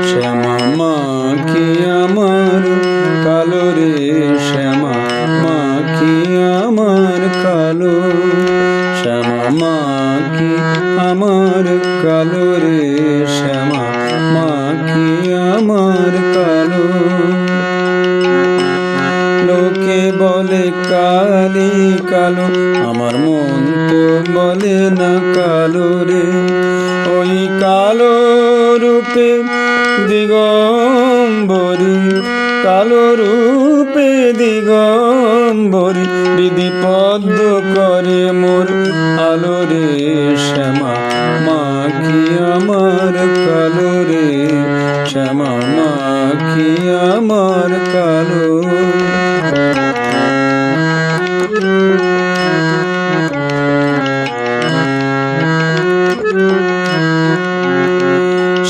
শ্যামা মা কি আমার কালো রে, শ্যামা মা কি আমার কালো, শ্যামা মা কি আমার কালো রে, শ্যামা মা কি আমার কালো। লোকে বলে কালি কালো, আমার মন তো বলে না কালো রে। ওই কালো রূপে দিগম্বরী, কালো রূপে দিগম্বরী, হৃদি পদ্ম করে মোর আলো রে, শ্যামা মা কি আমার কালো রে, শ্যামা মা কি আমার কালো।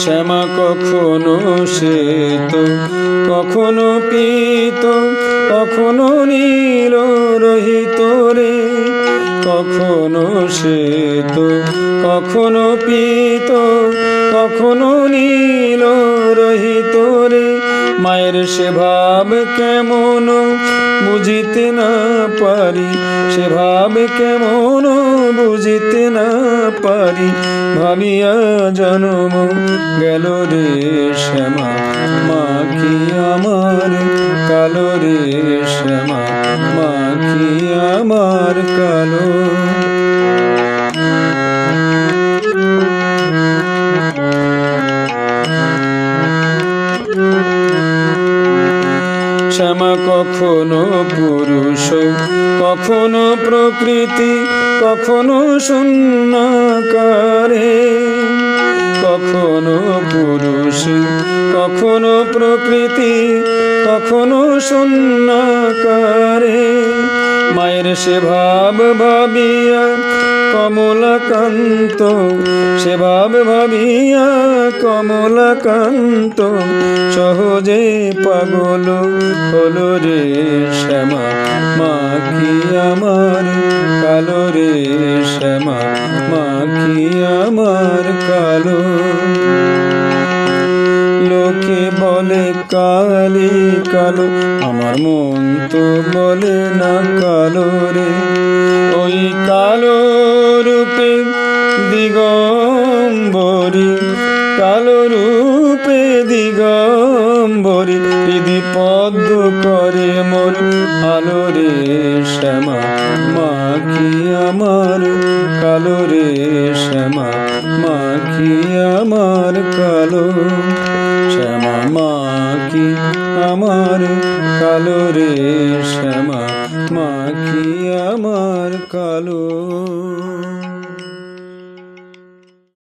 শ্যামা কখনো শ্বেত, কখনো পীত, কখনো নীল রহিত রে, কখনো শ্বেত, কখনো পীত, কখনো নীল রহিত রে। মায়ের সে ভাব কেমন বুঝিতে না পারি, সে ভাব কেমন বুঝিতে না পারি, ভাবিয়া জন্ম গেল রে, শ্যামা মা কি আমার কালো রে, শ্যামা মা কি আমার কালো। শ্যামা কখনো পুরুষ, কখনো প্রকৃতি, কখনো শূন্যাকারে, কখনো পুরুষ, কখনো প্রকৃতি, কখনো শূন্যাকারে। মায়ের সে ভাব ভাবিয়া কমলাকান্ত, সে ভাব ভাবিয়া কমলাকান্ত, সহজে পাগল হলো রে, শ্যামা মা কি আমার কালো রে, শ্যামা মা কি আমার কালো। লোকে বলে কালি কালো, আমার মন তো বলে না কালো রে। ওই কালো রূপে দিগম্বরী, কালো রূপে দিগম্বরী, হৃদি পদ্ম করে মোর আলো রে, শ্যামা মা কি আমার কালো রে, শ্যামা মা কি আমার কালো, শ্যামা মা কি আমার কালো রে, শ্যামা মা কি আমার কালো।